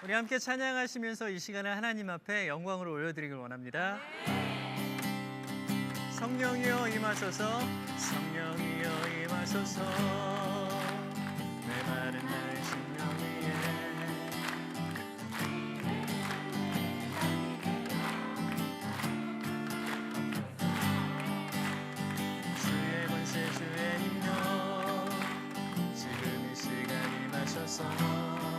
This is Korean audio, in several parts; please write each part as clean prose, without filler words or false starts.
우리 함께 찬양하시면서 이 시간에 하나님 앞에 영광을 올려드리길 원합니다. 성령이여 임하소서, 성령이여 임하소서, 내 마른 나의 심령 위에 주의 권세 주의 능력 지금 이 시간 임하소서.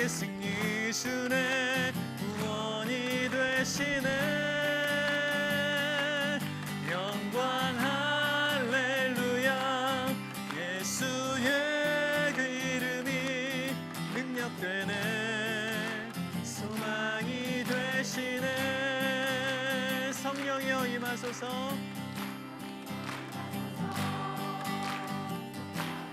승리 주네 구원이 되시네. 영광 할렐루야. 예수의 그 이름이 능력되네. 소망이 되시네. 성령이여 임하소서.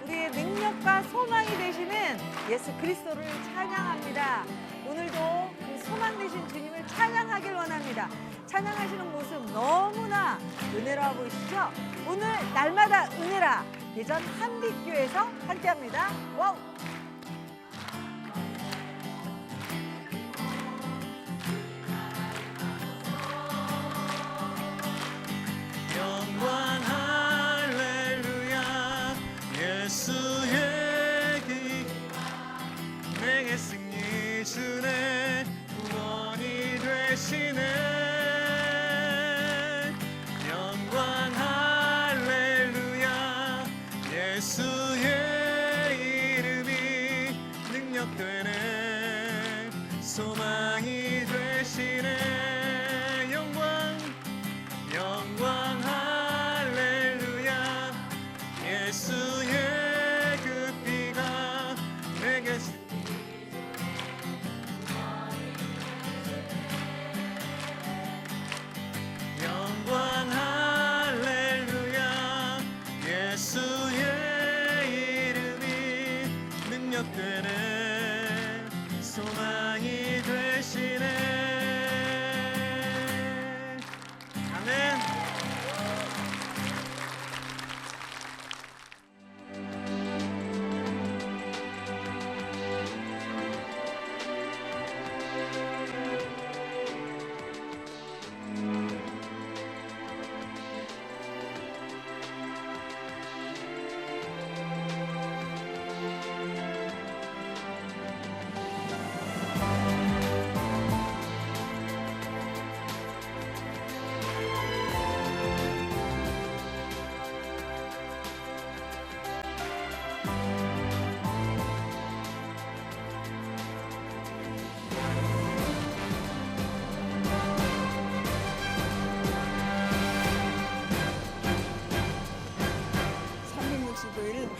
우리의 능력과 소망이 되시는 예수 그리스도를 찬양합니다. 오늘도 그 소망 되신 주님을 찬양하길 원합니다. 찬양하시는 모습 너무나 은혜로워 보이시죠? 오늘 날마다 은혜라 대전 한빛교회에서 함께합니다. 와우! 영광 할렐루야. 예수의 내게 승리 주네 구원이 되시네. 영광 할렐루야. 예수의 이름이 능력되네. 소망이 되시네. 영광 할렐루야. 예수의 그 피가 내게 영광 할렐루야. 예수의 이름이 능력되네. 소망이 되시네. 아멘.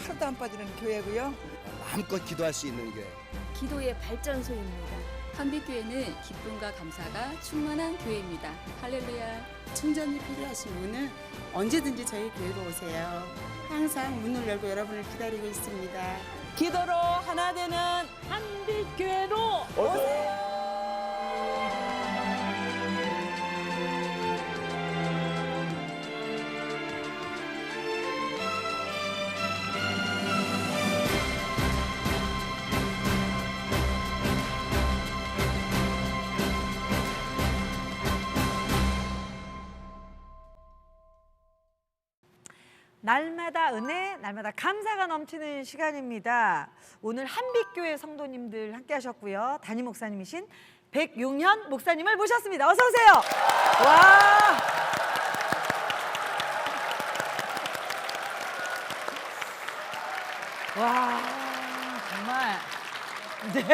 하루도 안 빠지는 교회고요. 마음껏 기도할 수 있는 교회. 기도의 발전소입니다. 한빛교회는 기쁨과 감사가 충만한 교회입니다. 할렐루야. 충전이 필요하신 분은 언제든지 저희 교회로 오세요. 항상 문을 열고 여러분을 기다리고 있습니다. 기도로 하나 되는 한빛교회로 오세요. 날마다 은혜, 날마다 감사가 넘치는 시간입니다. 오늘 한빛교회 성도님들 함께 하셨고요. 담임 목사님이신 백용현 목사님을 모셨습니다. 어서 오세요. 와. 와, 정말. 네.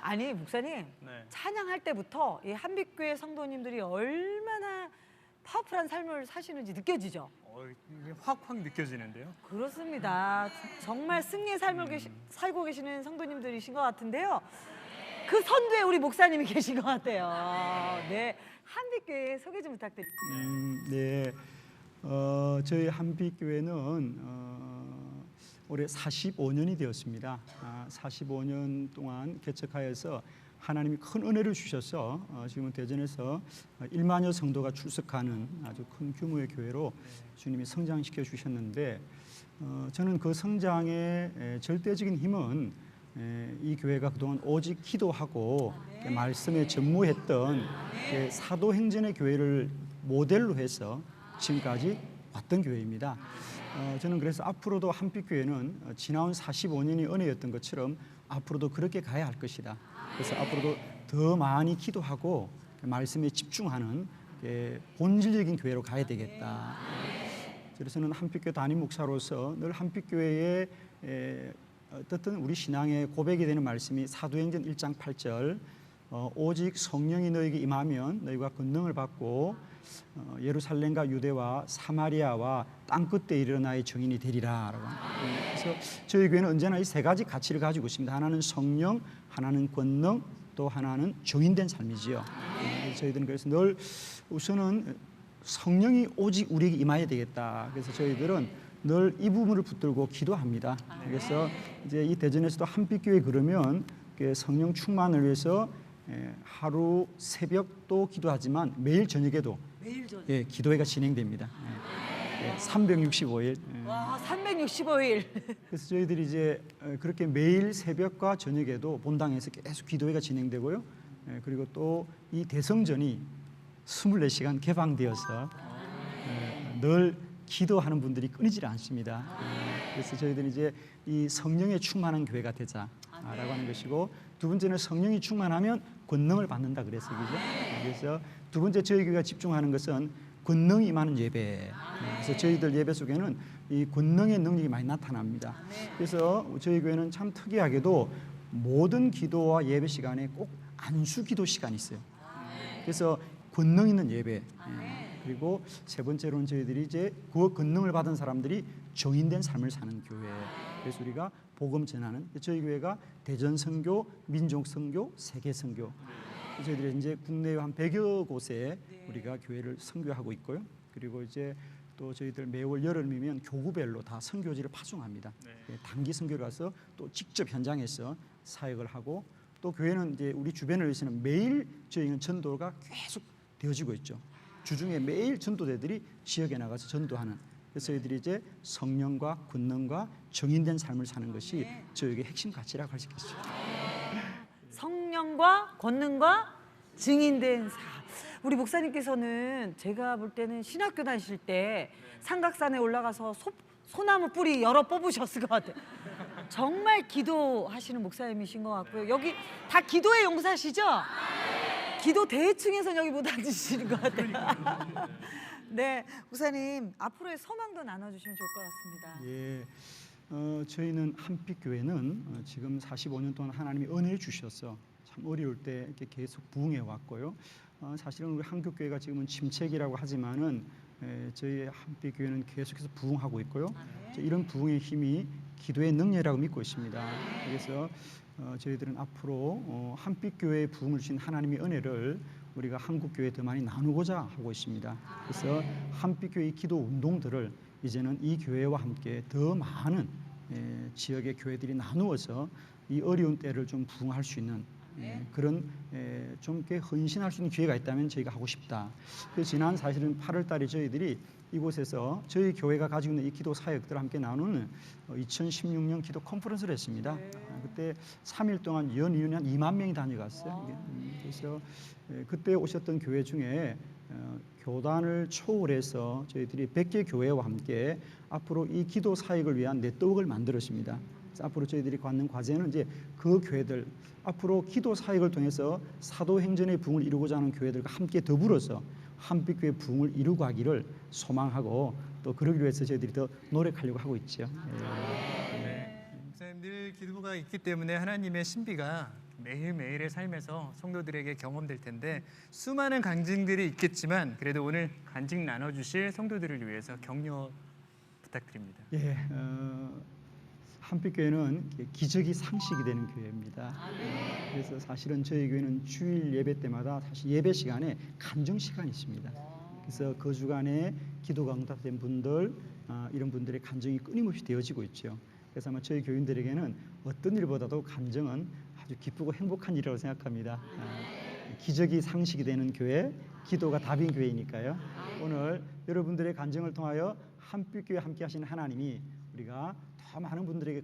아니, 목사님. 네. 찬양할 때부터 이 한빛교회 성도님들이 얼마나 파워풀한 삶을 사시는지 느껴지죠? 확 느껴지는데요. 그렇습니다. 정말 승리의 삶을 살고 계시는 성도님들이신 것 같은데요. 그 선두에 우리 목사님이 계신 것 같아요. 네, 한빛교회 소개 좀 부탁드립니다. 네, 저희 한빛교회는 올해 45년이 되었습니다. 45년 동안 개척하여서 하나님이 큰 은혜를 주셔서 지금은 대전에서 1만여 성도가 출석하는 아주 큰 규모의 교회로 주님이 성장시켜 주셨는데, 저는 그 성장의 절대적인 힘은 이 교회가 그동안 오직 기도하고 말씀에 전무했던 사도행전의 교회를 모델로 해서 지금까지 왔던 교회입니다. 저는 그래서 앞으로도 한빛교회는 지나온 45년이 은혜였던 것처럼 앞으로도 그렇게 가야 할 것이다. 그래서 앞으로도 더 많이 기도하고 말씀에 집중하는 본질적인 교회로 가야 되겠다. 그래서 저는 한빛교회 담임 목사로서 늘 한빛교회의 어떻든 우리 신앙의 고백이 되는 말씀이 사도행전 1장 8절, 오직 성령이 너에게 임하면 너희가 권능을 받고 예루살렘과 유대와 사마리아와 땅끝에 이르러 나의 증인이 되리라라고. 그래서 저희 교회는 언제나 이 세 가지 가치를 가지고 있습니다. 하나는 성령, 하나는 권능, 또 하나는 증인된 삶이지요. 저희들은 그래서 늘 우선은 성령이 오직 우리에게 임해야 되겠다. 그래서 저희들은 늘 이 부분을 붙들고 기도합니다. 그래서 이제 이 대전에서도 한빛교회 그러면 성령 충만을 위해서 하루 새벽도 기도하지만 매일 저녁에도 기도회가 진행됩니다. 365일. 와, 365일. 그래서 저희들이 이제 그렇게 매일 새벽과 저녁에도 본당에서 계속 기도회가 진행되고요. 그리고 또 이 대성전이 24시간 개방되어서 늘 기도하는 분들이 끊이질 않습니다. 그래서 저희들이 이제 이 성령에 충만한 교회가 되자라고 하는 것이고, 두 번째는 성령이 충만하면 권능을 받는다 그래서 그죠? 그래서 두 번째 저희 교회가 집중하는 것은 권능이 임하는 예배. 그래서 저희들 예배 속에는 이 권능의 능력이 많이 나타납니다. 그래서 저희 교회는 참 특이하게도 모든 기도와 예배 시간에 꼭 안수 기도 시간이 있어요. 그래서 권능 있는 예배. 그리고 세 번째로는 저희들이 이제 그 권능을 받은 사람들이 정인된 삶을 사는 교회. 그래서 우리가 복음 전하는 저희 교회가 대전 선교, 민족 선교, 세계 선교. 저희들이 이제 국내에 한 100여 곳에 우리가 교회를 선교하고 있고요. 그리고 이제 또 저희들 매월 여름이면 교구별로 다 선교지를 파송합니다. 단기 선교를 가서 또 직접 현장에서 사역을 하고, 또 교회는 이제 우리 주변을 위해서는 매일 저희는 전도가 계속 되어지고 있죠. 주중에 매일 전도대들이 지역에 나가서 전도하는. 그래서 저희들이 이제 성령과 권능과 정인된 삶을 사는 것이 저에게 핵심 가치라고 할 수 있겠죠. 성령과 권능과 증인된 삶. 우리 목사님께서는 제가 볼 때는 신학교 다니실 때 삼각산에 올라가서 소나무 뿌리 여러 뽑으셨을 것 같아요. 정말 기도하시는 목사님이신 것 같고요. 여기 다 기도의 용사시죠? 기도 대회층에서 여기 못 앉으시는 것 같아요. 네, 목사님 앞으로의 소망도 나눠주시면 좋을 것 같습니다. 예, 저희는 한빛교회는 지금 45년 동안 하나님이 은혜를 주셔서 참 어려울 때 이렇게 계속 부흥해 왔고요. 사실은 우리 한국교회가 지금은 침체기라고 하지만은 저희 한빛교회는 계속해서 부흥하고 있고요. 이런 부흥의 힘이 기도의 능력이라고 믿고 있습니다. 그래서 저희들은 앞으로 한빛교회의 부흥을 주신 하나님의 은혜를 우리가 한국교회에 더 많이 나누고자 하고 있습니다. 그래서 한빛교회의 기도 운동들을 이제는 이 교회와 함께 더 많은 지역의 교회들이 나누어서 이 어려운 때를 좀 부흥할 수 있는 그런 좀 이렇게 헌신할 수 있는 기회가 있다면 저희가 하고 싶다. 그래서 지난 사실은 8월 달에 저희들이 이곳에서 저희 교회가 가지고 있는 이 기도 사역들을 함께 나누는 2016년 기도 컨퍼런스를 했습니다. 그때 3일 동안 연이윤이 한 2만 명이 다녀갔어요. 그래서 그때 오셨던 교회 중에 교단을 초월해서 저희들이 100개 교회와 함께 앞으로 이 기도 사역을 위한 네트워크를 만들었습니다. 앞으로 저희들이 갖는 과제는 이제 그 교회들, 앞으로 기도 사역을 통해서 사도행전의 부흥을 이루고자 하는 교회들과 함께 더불어서 한빛교회 부흥을 이루고 하기를 소망하고, 또 그러기 위해서 저희들이 더 노력하려고 하고 있죠. 목사님 늘 기도가 있기 때문에 하나님의 신비가 매일매일의 삶에서 성도들에게 경험될 텐데, 수많은 간증들이 있겠지만 그래도 오늘 간증 나눠주실 성도들을 위해서 격려 부탁드립니다. 예, 한빛교회는 기적이 상식이 되는 교회입니다. 그래서 사실은 저희 교회는 주일 예배 때마다 사실 예배 시간에 간증 시간이 있습니다. 그래서 그 주간에 기도가 응답된 분들, 이런 분들의 간증이 끊임없이 되어지고 있죠. 그래서 아마 저희 교인들에게는 어떤 일보다도 간증은 아주 기쁘고 행복한 일이라고 생각합니다. 기적이 상식이 되는 교회, 기도가 답인 교회이니까요. 오늘 여러분들의 간증을 통하여 한빛교회 함께 하시는 하나님이 우리가 더 많은 분들에게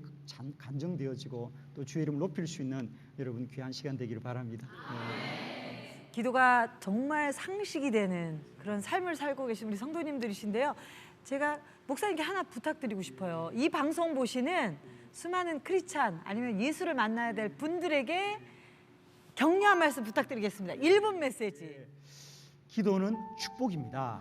간증되어지고 또 주의 이름을 높일 수 있는 여러분 귀한 시간 되기를 바랍니다. 기도가 정말 상식이 되는 그런 삶을 살고 계신 우리 성도님들이신데요. 제가 목사님께 하나 부탁드리고 싶어요. 이 방송 보시는 수많은 크리스찬 아니면 예수를 만나야 될 분들에게 격려한 말씀 부탁드리겠습니다. 1분 메시지. 기도는 축복입니다.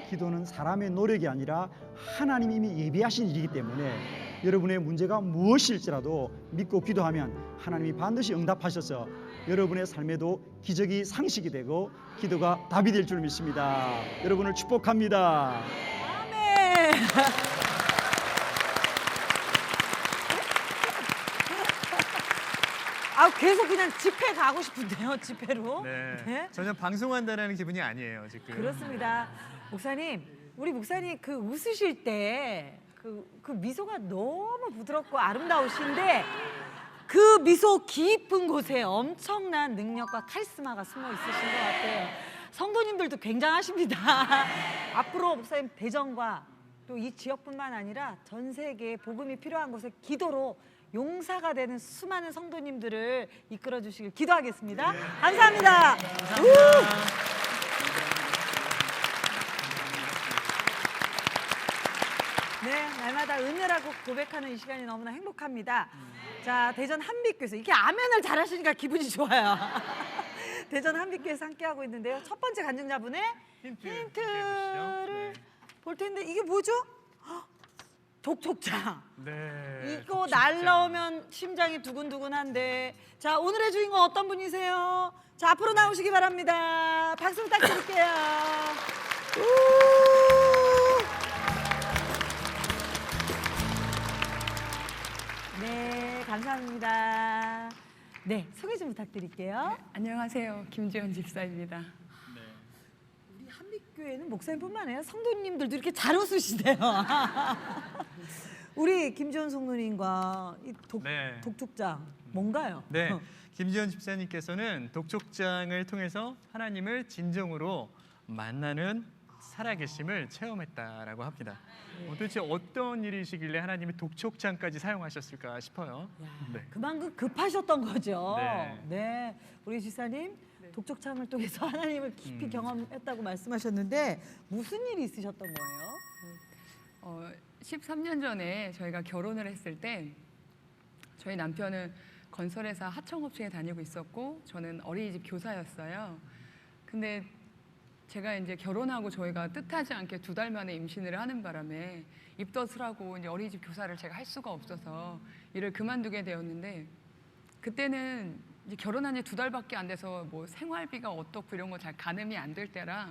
기도는 사람의 노력이 아니라 하나님이 이미 예비하신 일이기 때문에 여러분의 문제가 무엇일지라도 믿고 기도하면 하나님이 반드시 응답하셔서 여러분의 삶에도 기적이 상식이 되고 기도가 답이 될 줄 믿습니다. 여러분을 축복합니다. 아멘. 아, 계속 그냥 집회 가고 싶은데요, 집회로. 네. 전혀 방송한다는 기분이 아니에요, 지금. 그렇습니다. 목사님, 우리 목사님 그 웃으실 때 그 미소가 너무 부드럽고 아름다우신데 그 미소 깊은 곳에 엄청난 능력과 카리스마가 숨어 있으신 것 같아요. 성도님들도 굉장하십니다. 앞으로 목사님 대전과 또 이 지역뿐만 아니라 전 세계에 복음이 필요한 곳에 기도로 용사가 되는 수많은 성도님들을 이끌어 주시길 기도하겠습니다. 감사합니다. 네, 날마다 은혜라고 고백하는 이 시간이 너무나 행복합니다. 자, 대전 한빛교회에서 이렇게 아멘을 잘하시니까 기분이 좋아요. 대전 한빛교회에서 함께하고 있는데요. 첫 번째 간증자분의 힌트를 볼 텐데 이게 뭐죠? 독촉장. 네. 이거 날라오면 심장이 두근두근한데. 자, 오늘의 주인공 어떤 분이세요? 자, 앞으로 나오시기 바랍니다. 박수 부탁드릴게요. 네, 감사합니다. 네, 소개 좀 부탁드릴게요. 안녕하세요. 김지연 집사입니다. 우리 한빛교회는 목사님뿐만 아니라 성도님들도 이렇게 잘 웃으시대요. 우리 김지원 성도님과 이 네. 독촉장 뭔가요? 네, 김지현 집사님께서는 독촉장을 통해서 하나님을 진정으로 만나는 살아계심을 체험했다라고 합니다. 도대체 어떤 일이시길래 하나님이 독촉장까지 사용하셨을까 싶어요. 네. 그만큼 급하셨던 거죠. 네. 네, 우리 집사님 독촉장을 통해서 하나님을 깊이 경험했다고 말씀하셨는데 무슨 일이 있으셨던 거예요? 13년 전에 저희가 결혼을 했을 때 저희 남편은 건설회사 하청업체에 다니고 있었고 저는 어린이집 교사였어요. 근데 제가 이제 결혼하고 저희가 뜻하지 않게 2달 만에 임신을 하는 바람에 입덧을 하고 이제 어린이집 교사를 제가 할 수가 없어서 일을 그만두게 되었는데 그때는 이제 결혼한 지 2달밖에 안 돼서 뭐 생활비가 어떻고 이런 거 잘 가늠이 안 될 때라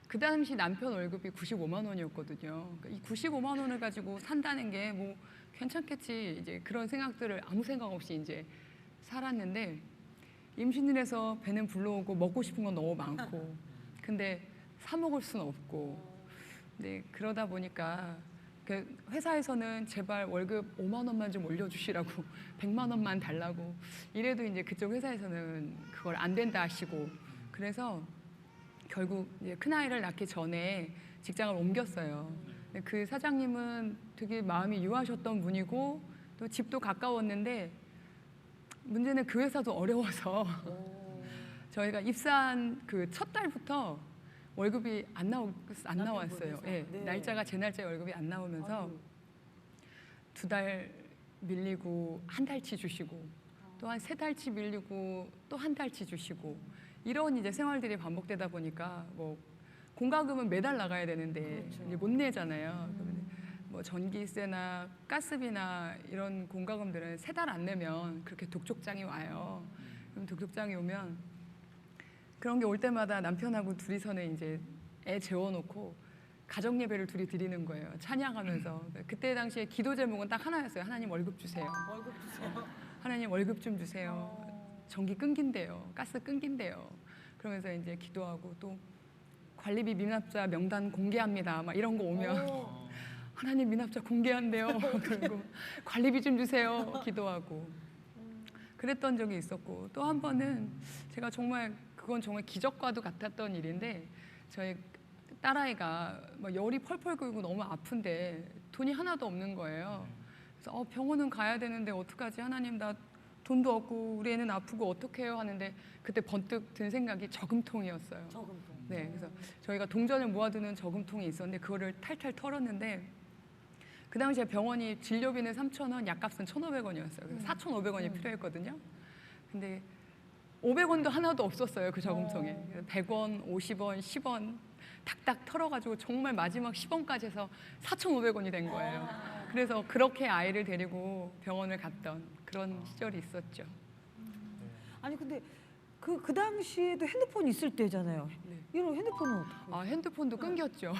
그 당시 남편 월급이 95만 원이었거든요. 그러니까 이 95만 원을 가지고 산다는 게 뭐 괜찮겠지 이제 그런 생각들을 아무 생각 없이 이제 살았는데 임신을 해서 배는 불러오고 먹고 싶은 건 너무 많고 근데 사 먹을 수는 없고 네 그러다 보니까 그 회사에서는 제발 월급 5만 원만 좀 올려주시라고 100만 원만 달라고 이래도 이제 그쪽 회사에서는 그걸 안 된다 하시고 그래서 결국 이제 큰 아이를 낳기 전에 직장을 옮겼어요. 그 사장님은 되게 마음이 유하셨던 분이고 또 집도 가까웠는데 문제는 그 회사도 어려워서 저희가 입사한 그 첫 달부터 월급이 안 나왔어요. 예, 네. 날짜가 제 날짜에 월급이 안 나오면서 2달 밀리고 한 달치 주시고 또 한 3달치 밀리고 또 한 달치 주시고 이런 이제 생활들이 반복되다 보니까 뭐 공과금은 매달 나가야 되는데 이제 못 내잖아요. 그러면 뭐 전기세나 가스비나 이런 공과금들은 3달 안 내면 그렇게 독촉장이 와요. 그럼 독촉장이 오면 그런 게 올 때마다 남편하고 둘이서는 이제 애 재워놓고 가정 예배를 둘이 드리는 거예요. 찬양하면서. 그때 당시에 기도 제목은 딱 하나였어요. 하나님 월급 주세요. 월급 주세요. 하나님 월급 좀 주세요. 전기 끊긴대요. 가스 끊긴대요. 그러면서 이제 기도하고 또 관리비 미납자 명단 공개합니다. 막 이런 거 오면 하나님 미납자 공개한대요. 그리고 관리비 좀 주세요. 기도하고 그랬던 적이 있었고, 또 한 번은 제가 정말 그건 정말 기적과도 같았던 일인데, 저희 딸아이가 막 열이 펄펄 끓고 너무 아픈데 돈이 하나도 없는 거예요. 그래서 병원은 가야 되는데 어떡하지? 하나님, 나 돈도 없고 우리 애는 아프고 어떡해요? 하는데 그때 번뜩 든 생각이 저금통이었어요. 저금통. 네, 그래서 저희가 동전을 모아두는 저금통이 있었는데 그거를 탈탈 털었는데, 그 당시에 병원이 진료비는 3,000원, 약값은 1,500원이었어요. 그래서 4,500원이 필요했거든요. 근데 500원도 하나도 없었어요, 그 저금통에. 100원, 50원, 10원 탁탁 털어가지고 정말 마지막 10원까지 해서 4,500원이 된 거예요. 그래서 그렇게 아이를 데리고 병원을 갔던 그런 시절이 있었죠. 아니 근데 그 당시에도 핸드폰 있을 때잖아요. 네. 이런 핸드폰은 어떻게? 핸드폰도 끊겼죠.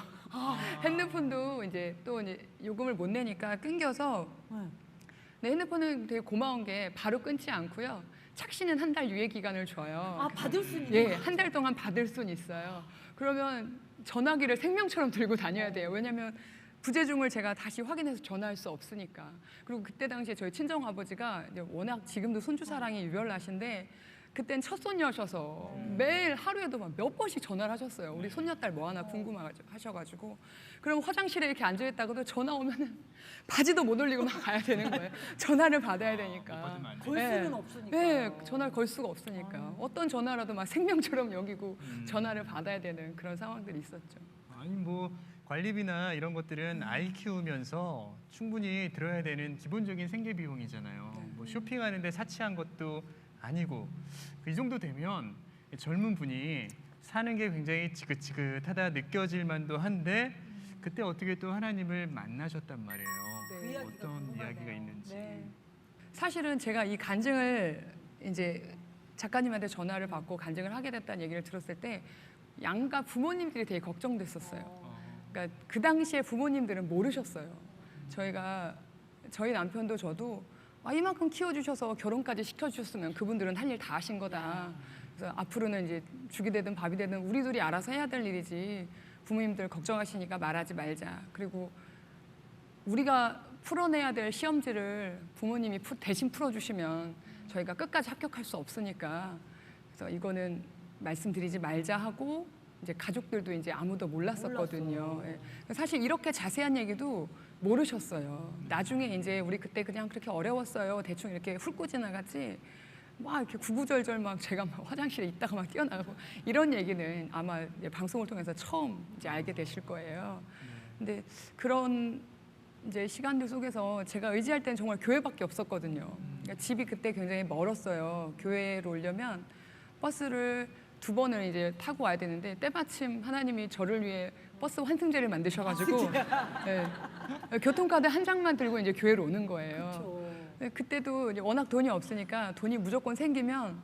핸드폰도 이제 또 이제 요금을 못 내니까 끊겨서. 네. 네, 핸드폰은 되게 고마운 게 바로 끊지 않고요. 착신은 한 달 유예 기간을 줘요. 아, 받을 수 있는. 예, 한 달 동안 받을 수는 있어요. 그러면 전화기를 생명처럼 들고 다녀야 돼요. 왜냐하면 부재중을 제가 다시 확인해서 전화할 수 없으니까. 그리고 그때 당시에 저희 친정 아버지가 워낙 지금도 손주 사랑이 유별나신데, 그땐 첫 손녀셔서 매일 하루에도 막 몇 번씩 전화를 하셨어요. 우리 손녀딸 뭐 하나 궁금하셔가지고. 그럼 화장실에 이렇게 앉아 있다가도 전화 오면은 바지도 못 올리고 막 가야 되는 거예요. 전화를 받아야 되니까. 걸 수는 없으니까. 네, 전화를 걸 수가 없으니까. 어떤 전화라도 막 생명처럼 여기고 전화를 받아야 되는 그런 상황들이 있었죠. 아니 뭐 관리비나 이런 것들은 아이 키우면서 충분히 들어야 되는 기본적인 생계 비용이잖아요. 뭐 쇼핑하는데 사치한 것도 아니고, 이 정도 되면 젊은 분이 사는 게 굉장히 지긋지긋하다 느껴질 만도 한데, 그때 어떻게 또 하나님을 만나셨단 말이에요. 네. 어떤 이야기가 있는지. 네. 사실은 제가 이 간증을 이제 작가님한테 전화를 받고 간증을 하게 됐다는 얘기를 들었을 때 양가 부모님들이 되게 걱정됐었어요. 그러니까 그 당시에 부모님들은 모르셨어요. 저희 남편도 저도 이만큼 키워주셔서 결혼까지 시켜주셨으면 그분들은 할 일 다 하신 거다. 그래서 앞으로는 이제 죽이 되든 밥이 되든 우리 둘이 알아서 해야 될 일이지, 부모님들 걱정하시니까 말하지 말자. 그리고 우리가 풀어내야 될 시험지를 부모님이 대신 풀어주시면 저희가 끝까지 합격할 수 없으니까, 그래서 이거는 말씀드리지 말자 하고, 이제 가족들도 이제 아무도 몰랐었거든요. 예. 사실 이렇게 자세한 얘기도 모르셨어요. 나중에 이제 우리 그때 그냥 그렇게 어려웠어요. 대충 이렇게 훑고 지나갔지. 막 이렇게 구구절절 막 제가 막 화장실에 있다가 막 뛰어나가고 이런 얘기는 아마 이제 방송을 통해서 처음 이제 알게 되실 거예요. 근데 그런 이제 시간들 속에서 제가 의지할 때는 정말 교회밖에 없었거든요. 그러니까 집이 그때 굉장히 멀었어요. 교회로 오려면 버스를 2번을 이제 타고 와야 되는데, 때마침 하나님이 저를 위해 버스 환승제를 만드셔가지고 교통카드 한 장만 들고 이제 교회로 오는 거예요. 그때도 이제 워낙 돈이 없으니까 돈이 무조건 생기면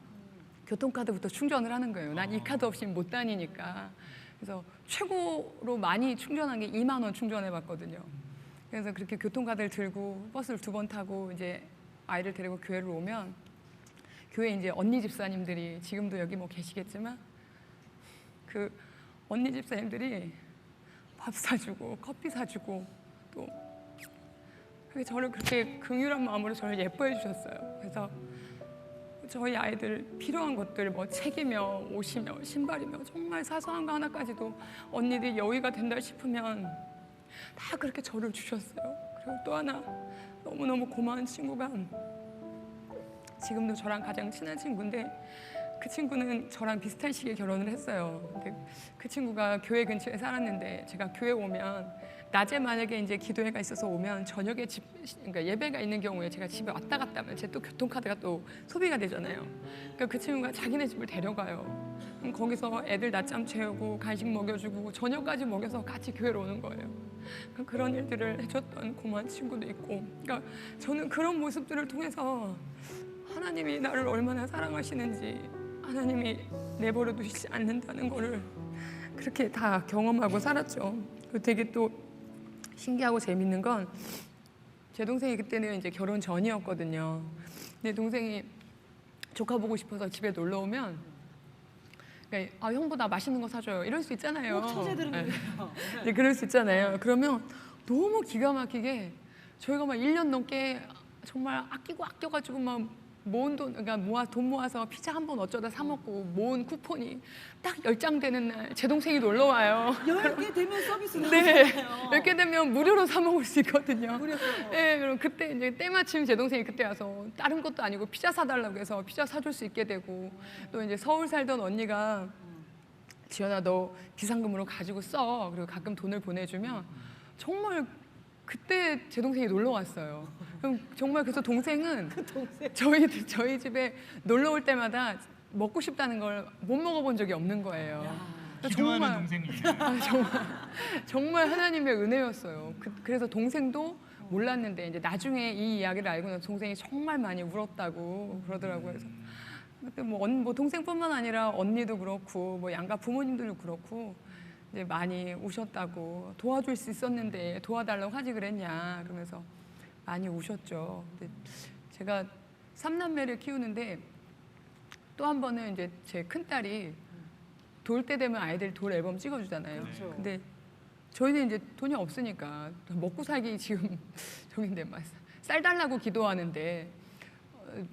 교통카드부터 충전을 하는 거예요. 난 이 카드 없이 못 다니니까. 그래서 최고로 많이 충전한 게 2만 원 충전해봤거든요. 그래서 그렇게 교통카드를 들고 버스를 2번 타고 이제 아이를 데리고 교회로 오면, 교회 이제 언니 집사님들이 지금도 여기 뭐 계시겠지만, 그 언니 집사님들이 밥 사주고 커피 사주고 또 저를 그렇게 긍휼한 마음으로 저를 예뻐해 주셨어요. 그래서 저희 아이들 필요한 것들 뭐 책이며 옷이며 신발이며 정말 사소한 거 하나까지도 언니들이 여유가 된다 싶으면 다 그렇게 저를 주셨어요. 그리고 또 하나 너무너무 고마운 친구가 지금도 저랑 가장 친한 친구인데, 그 친구는 저랑 비슷한 시기에 결혼을 했어요. 근데 그 친구가 교회 근처에 살았는데, 제가 교회 오면 낮에 만약에 이제 기도회가 있어서 오면 저녁에 그러니까 예배가 있는 경우에 제가 집에 왔다 갔다 하면 제 또 교통카드가 또 소비가 되잖아요. 그러니까 그 친구가 자기네 집을 데려가요. 그럼 거기서 애들 낮잠 채우고 간식 먹여주고 저녁까지 먹여서 같이 교회로 오는 거예요. 그러니까 그런 일들을 해줬던 고마운 친구도 있고, 그러니까 저는 그런 모습들을 통해서 하나님이 나를 얼마나 사랑하시는지, 하나님이 내버려 두시지 않는다는 거를 그렇게 다 경험하고 살았죠. 되게 또 신기하고 재밌는 건, 제 동생이 그때는 이제 결혼 전이었거든요. 근데 동생이 조카 보고 싶어서 집에 놀러 오면, 그러니까 형부 나 맛있는 거 사줘요 이럴 수 있잖아요. 꼭 처제들은 네. 그래요. 네, 그럴 수 있잖아요. 그러면 너무 기가 막히게 저희가 막 1년 넘게 정말 아껴가지고 막 모은 돈, 그러니까 돈 모아서 피자 한 번 어쩌다 사 먹고 모은 쿠폰이 딱 10장 되는 날 제 동생이 놀러 와요. 10개 되면 서비스 네, 나오잖아요. 10개 되면 무료로 사 먹을 수 있거든요. 무료로. 네, 그럼 그때 이제 때마침 제 동생이 그때 와서 다른 것도 아니고 피자 사달라고 해서 피자 사줄 수 있게 되고 또 이제 서울 살던 언니가 지연아 너 비상금으로 가지고 써. 그리고 가끔 돈을 보내주면 정말 그때 제 동생이 놀러 왔어요. 그럼 정말 그래서 동생은 저희 집에 놀러 올 때마다 먹고 싶다는 걸 못 먹어본 적이 없는 거예요. 기도하는 동생입니다. 정말 하나님의 은혜였어요. 그래서 동생도 몰랐는데 이제 나중에 이 이야기를 알고 나서 동생이 정말 많이 울었다고 그러더라고요. 그래서 그때 뭐 동생뿐만 아니라 언니도 그렇고 뭐 양가 부모님들도 그렇고 이제 많이 우셨다고 도와줄 수 있었는데 도와달라고 하지 그랬냐 그러면서 많이 우셨죠. 근데 제가 3남매를 키우는데 또 한 번은 이제 제 큰딸이 돌 때 되면 아이들 돌 앨범 찍어주잖아요. 그렇죠. 근데 저희는 이제 돈이 없으니까 먹고 살기 지금 저긴데 막 쌀 달라고 기도하는데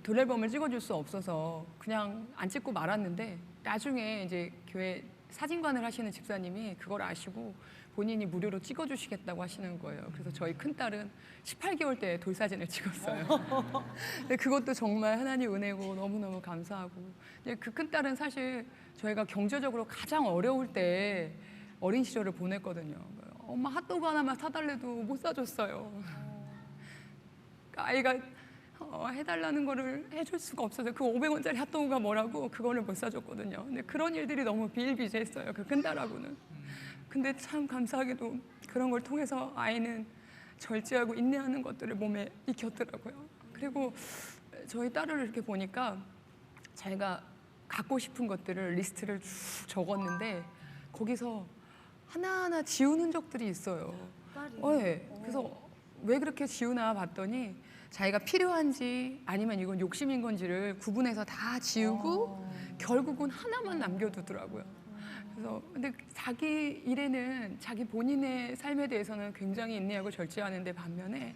돌 앨범을 찍어줄 수 없어서 그냥 안 찍고 말았는데 나중에 이제 교회 사진관을 하시는 집사님이 그걸 아시고 본인이 무료로 찍어주시겠다고 하시는 거예요. 그래서 저희 큰딸은 18개월 때 돌사진을 찍었어요. 근데 그것도 정말 하나님 은혜고 너무너무 감사하고 그 큰딸은 사실 저희가 경제적으로 가장 어려울 때 어린 시절을 보냈거든요. 엄마 핫도그 하나만 사달래도 못 사줬어요. 아이가 해달라는 거를 해줄 수가 없어서 그 500원짜리 핫도그가 뭐라고 그거를 못 사줬거든요. 근데 그런 일들이 너무 비일비재했어요. 그 큰딸하고는. 근데 참 감사하게도 그런 걸 통해서 아이는 절제하고 인내하는 것들을 몸에 익혔더라고요. 그리고 저희 딸을 이렇게 보니까 자기가 갖고 싶은 것들을 리스트를 쭉 적었는데 거기서 하나하나 지운 흔적들이 있어요. 네. 그래서 왜 그렇게 지우나 봤더니 자기가 필요한지 아니면 이건 욕심인 건지를 구분해서 다 지우고 결국은 하나만 남겨두더라고요. 그래서 근데 자기 일에는 자기 본인의 삶에 대해서는 굉장히 인내하고 절제하는데 반면에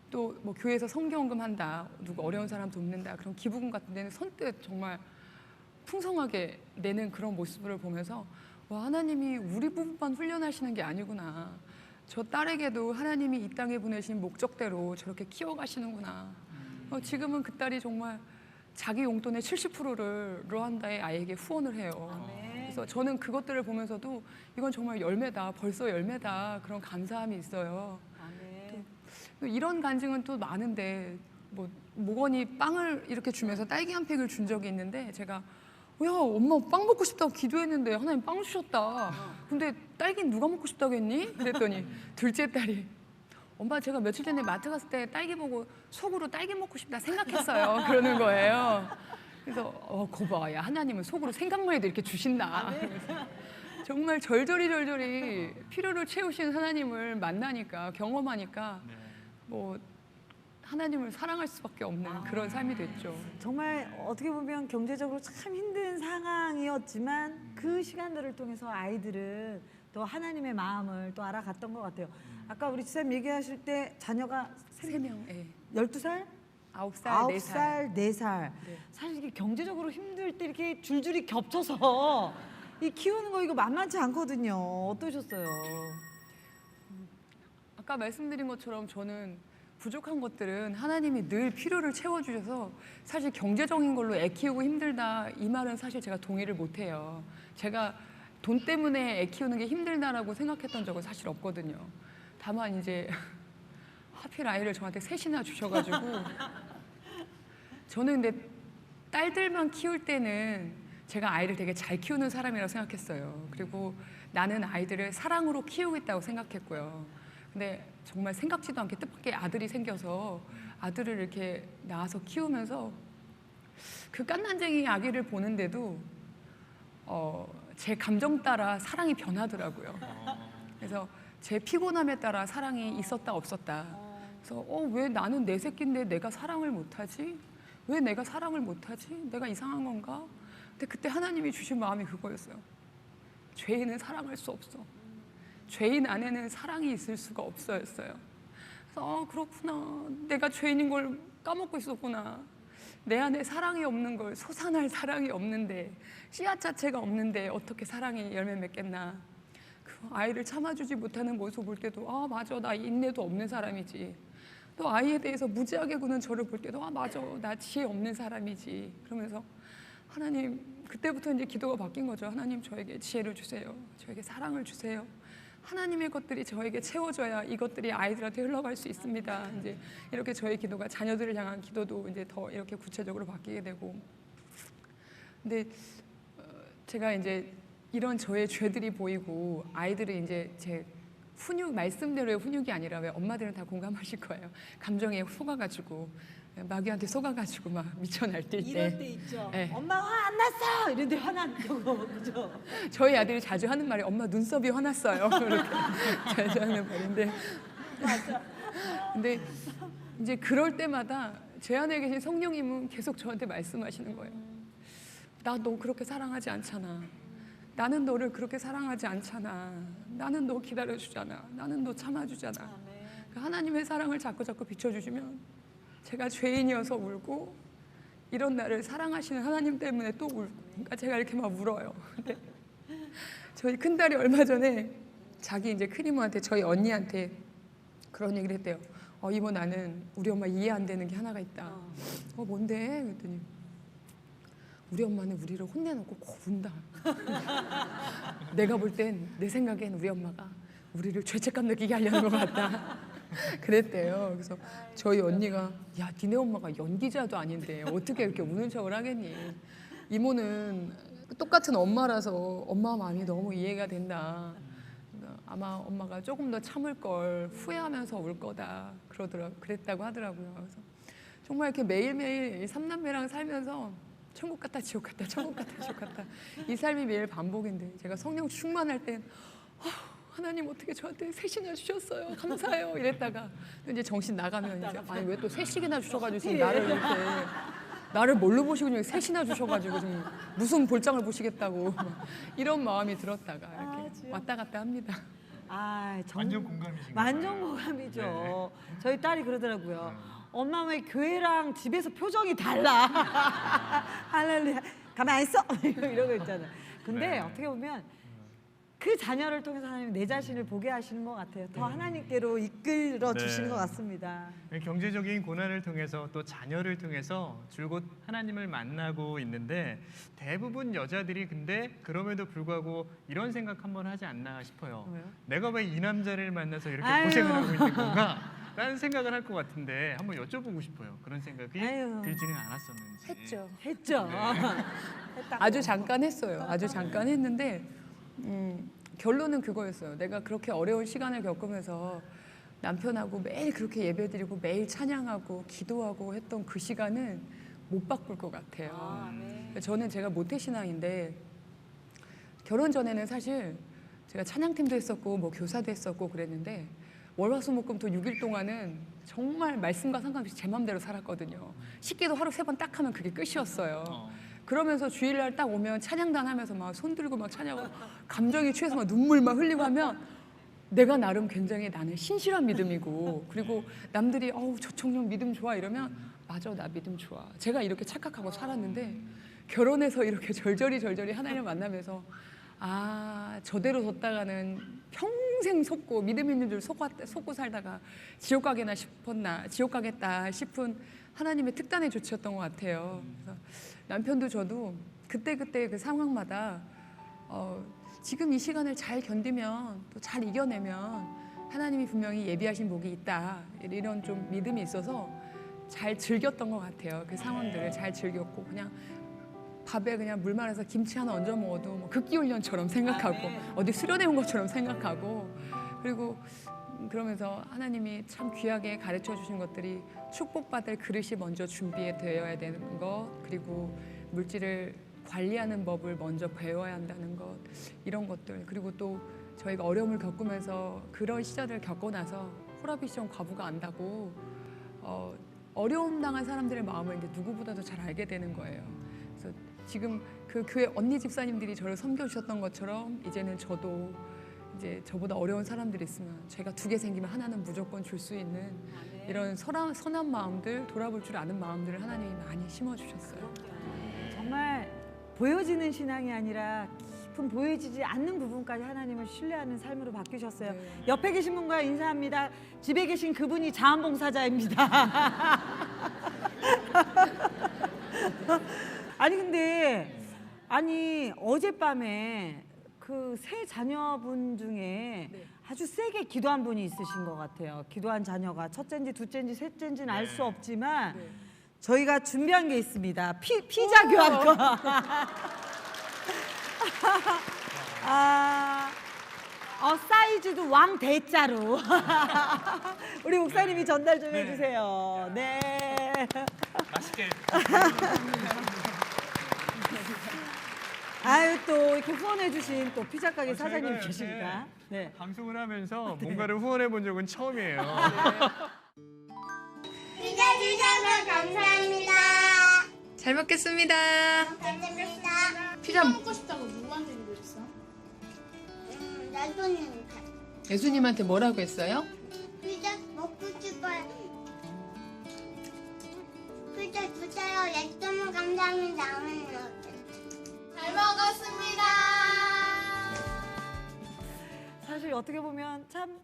또 뭐 교회에서 성경금 한다, 누구 어려운 사람 돕는다 그런 기부금 같은 데는 선뜻 정말 풍성하게 내는 그런 모습을 보면서 와 하나님이 우리 부분만 훈련하시는 게 아니구나. 저 딸에게도 하나님이 이 땅에 보내신 목적대로 저렇게 키워가시는구나. 지금은 그 딸이 정말 자기 용돈의 70%를 르완다의 아이에게 후원을 해요. 그래서 저는 그것들을 보면서도 이건 정말 열매다, 벌써 열매다 그런 감사함이 있어요. 또 이런 간증은 또 많은데 뭐 목원이 빵을 이렇게 주면서 딸기 한 팩을 준 적이 있는데 제가 야 엄마 빵 먹고 싶다고 기도했는데 하나님 빵 주셨다. 근데 딸기는 누가 먹고 싶다고 했니? 그랬더니 둘째 딸이 엄마 제가 며칠 전에 마트 갔을 때 딸기 보고 속으로 딸기 먹고 싶다 생각했어요. 그러는 거예요. 그래서 거봐 야 하나님은 속으로 생각만 해도 이렇게 주신다. 정말 절절히 필요를 채우신 하나님을 만나니까 경험하니까 뭐 하나님을 사랑할 수밖에 없는 그런 삶이 됐죠. 정말 어떻게 보면 경제적으로 참 힘든 상황이었지만 그 시간들을 통해서 아이들은 또 하나님의 마음을 또 알아갔던 것 같아요. 아까 우리 지사님 얘기하실 때 자녀가 3명, 예. 12살? 9살, 4살. 9살, 4살. 네. 사실 이게 경제적으로 힘들 때 이렇게 줄줄이 겹쳐서 이 키우는 거 이거 만만치 않거든요. 어떠셨어요? 아까 말씀드린 것처럼 저는 부족한 것들은 하나님이 늘 필요를 채워주셔서 사실 경제적인 걸로 애 키우고 힘들다 이 말은 사실 제가 동의를 못해요. 제가 돈 때문에 애 키우는 게 힘들다라고 생각했던 적은 사실 없거든요. 다만 이제 하필 아이를 저한테 셋이나 주셔가지고 저는 근데 딸들만 키울 때는 제가 아이를 되게 잘 키우는 사람이라고 생각했어요. 그리고 나는 아이들을 사랑으로 키우겠다고 생각했고요. 근데 정말 생각지도 않게 뜻밖의 아들이 생겨서 아들을 이렇게 낳아서 키우면서 그 깐난쟁이 아기를 보는데도 제 감정 따라 사랑이 변하더라고요. 그래서 제 피곤함에 따라 사랑이 있었다 없었다. 그래서 왜 나는 내 새끼인데 내가 사랑을 못하지? 왜 내가 사랑을 못하지? 내가 이상한 건가? 근데 그때 하나님이 주신 마음이 그거였어요. 죄인은 사랑할 수 없어. 죄인 안에는 사랑이 있을 수가 없어였어요. 그래서 그렇구나. 내가 죄인인 걸 까먹고 있었구나. 내 안에 사랑이 없는 걸, 솟아날 사랑이 없는데, 씨앗 자체가 없는데 어떻게 사랑이 열매 맺겠나. 그 아이를 참아주지 못하는 모습을 볼 때도 아 맞아, 나 인내도 없는 사람이지. 또 아이에 대해서 무지하게 구는 저를 볼 때도 아 맞아, 나 지혜 없는 사람이지. 그러면서 하나님, 그때부터 이제 기도가 바뀐 거죠. 하나님, 저에게 지혜를 주세요. 저에게 사랑을 주세요. 하나님의 것들이 저에게 채워져야 이것들이 아이들한테 흘러갈 수 있습니다. 이제 이렇게 저의 기도가 자녀들을 향한 기도도 이제 더 이렇게 구체적으로 바뀌게 되고. 근데 제가 이제 이런 저의 죄들이 보이고 아이들이 이제 제 훈육, 말씀대로의 훈육이 아니라, 왜 엄마들은 다 공감하실 거예요. 감정에 속아가지고 마귀한테 속아가지고 막 미쳐 날뛸 때. 이럴 때 있죠. 네. 엄마 화 안 났어. 이런데 화난 거 그죠? 저희 아들이 자주 하는 말이 엄마 눈썹이 화났어요. 이렇게 자주 하는 말인데. 맞아. 근데 이제 그럴 때마다 제 안에 계신 성령님은 계속 저한테 말씀하시는 거예요. 나 너 그렇게 사랑하지 않잖아. 나는 너를 그렇게 사랑하지 않잖아. 나는 너 기다려주잖아. 나는 너 참아주잖아. 그 하나님의 사랑을 자꾸 비춰주시면 제가 죄인이어서 울고, 이런 나를 사랑하시는 하나님 때문에 또 울고, 그러니까 제가 이렇게 막 울어요. 근데 저희 큰딸이 얼마 전에 자기 이제 큰 이모한테, 저희 언니한테 그런 얘기를 했대요. 이모, 나는 우리 엄마 이해 안 되는 게 하나가 있다. 뭔데? 그랬더니 우리 엄마는 우리를 혼내놓고 꼭 운다. 내가 볼 땐, 내 생각엔 우리 엄마가 우리를 죄책감 느끼게 하려는 것 같다. 그랬대요. 그래서 저희 언니가, 야, 니네 엄마가 연기자도 아닌데 어떻게 이렇게 우는 척을 하겠니? 이모는 똑같은 엄마라서 엄마 마음이 너무 이해가 된다. 아마 엄마가 조금 더 참을 걸 후회하면서 울 거다. 그랬다고 하더라고요. 그래서 정말 이렇게 매일매일 이 삼남매랑 살면서 천국 같다 지옥 같다, 천국 같다 지옥 같다, 이 삶이 매일 반복인데, 제가 성령 충만할 땐 하나님 어떻게 저한테 셋이나 주셨어요, 감사해요, 이랬다가 또 이제 정신 나가면 이제 아니 왜 또 셋씩이나 주셔가지고 지금 나를 뭘로 보시고 지금 셋이나 주셔가지고 지금 무슨 볼장을 보시겠다고 이런 마음이 들었다가 이렇게 왔다 갔다 합니다. 완전 공감이신 거예요. 완전 공감이죠. 네. 저희 딸이 그러더라고요. 엄마 왜 교회랑 집에서 표정이 달라? 할렐루야. 가만히 있어. 이런 거 있잖아요. 근데 네. 어떻게 보면 그 자녀를 통해서 하나님 내 자신을 보게 하시는 것 같아요. 더 하나님께로 이끌어 주시는 것 같습니다. 경제적인 고난을 통해서 또 자녀를 통해서 줄곧 하나님을 만나고 있는데, 대부분 여자들이 근데 그럼에도 불구하고 이런 생각 한번 하지 않나 싶어요. 왜요? 내가 왜 이 남자를 만나서 이렇게 아유. 고생을 하고 있는 건가? 라는 생각을 할 것 같은데 한번 여쭤보고 싶어요. 그런 생각이 아유. 들지는 않았었는지. 했죠. 했죠. 아주 잠깐 했어요. 아주 잠깐 했는데 결론은 그거였어요. 내가 그렇게 어려운 시간을 겪으면서 남편하고 매일 그렇게 예배드리고 매일 찬양하고 기도하고 했던 그 시간은 못 바꿀 것 같아요. 저는 제가 모태신앙인데, 결혼 전에는 사실 제가 찬양팀도 했었고 뭐 교사도 했었고 그랬는데, 월화수목금토 6일 동안은 정말 말씀과 상관없이 제 맘대로 살았거든요. 식기도 하루 3번 딱 하면 그게 끝이었어요. 그러면서 주일날 딱 오면 찬양단 하면서 막 손 들고 막 찬양하고 감정이 취해서 막 눈물 막 흘리고 하면 내가 나름 굉장히 나는 신실한 믿음이고, 그리고 남들이 저 청년 믿음 좋아 이러면 맞아, 나 믿음 좋아, 제가 이렇게 착각하고 살았는데, 결혼해서 이렇게 절절히 하나님을 만나면서 저대로 뒀다가는 평생 속고 믿음 있는 줄 속고 살다가 지옥 가겠다 싶은 하나님의 특단의 조치였던 것 같아요. 그래서 남편도 저도 그때 그 상황마다 지금 이 시간을 잘 견디면, 또 잘 이겨내면 하나님이 분명히 예비하신 복이 있다, 이런 좀 믿음이 있어서 잘 즐겼던 것 같아요. 그 상황들을 잘 즐겼고, 그냥 밥에 그냥 물 말아서 김치 하나 얹어 먹어도 뭐 극기훈련처럼 생각하고 어디 수련해 온 것처럼 생각하고, 그리고 그러면서 하나님이 참 귀하게 가르쳐 주신 것들이 축복받을 그릇이 먼저 준비되어야 되는 것, 그리고 물질을 관리하는 법을 먼저 배워야 한다는 것, 이런 것들, 그리고 또 저희가 어려움을 겪으면서 그런 시절을 겪고 나서 호라비시온 과부가 안다고 어려움 당한 사람들의 마음을 이제 누구보다도 잘 알게 되는 거예요. 그래서 지금 그 교회 언니 집사님들이 저를 섬겨주셨던 것처럼 이제는 저도 이제 저보다 어려운 사람들이 있으면 제가 2개 생기면 하나는 무조건 줄 수 있는 이런 선한 마음들, 돌아볼 줄 아는 마음들을 하나님이 많이 심어주셨어요. 정말 보여지는 신앙이 아니라 깊은 보여지지 않는 부분까지 하나님을 신뢰하는 삶으로 바뀌셨어요. 네. 옆에 계신 분과 인사합니다. 집에 계신 그분이 자원봉사자입니다. 아니 근데 어젯밤에 그 세 자녀분 중에 네. 아주 세게 기도한 분이 있으신 것 같아요. 기도한 자녀가 첫째인지 둘째인지 셋째인지는 알 수 없지만 네. 저희가 준비한 게 있습니다. 피자 교환권. 사이즈도 왕 대자로. 우리 목사님이 전달 좀 해주세요. 네. 맛있게. 아유 또 이렇게 후원해주신 또 피자 가게 사장님 저희가 계시니까. 네. 이렇게 방송을 하면서 뭔가를 후원해 본 적은 처음이에요. 피자 주셔서 감사합니다. 잘 먹겠습니다. 감사합니다. 피자 먹고 싶다고 누구한테 그랬어? 나도님한테. 예수님한테 뭐라고 했어요? 피자 먹고 싶어요. 피자 주세요. 너무 감사합니다. 잘 먹었습니다. 사실 어떻게 보면 참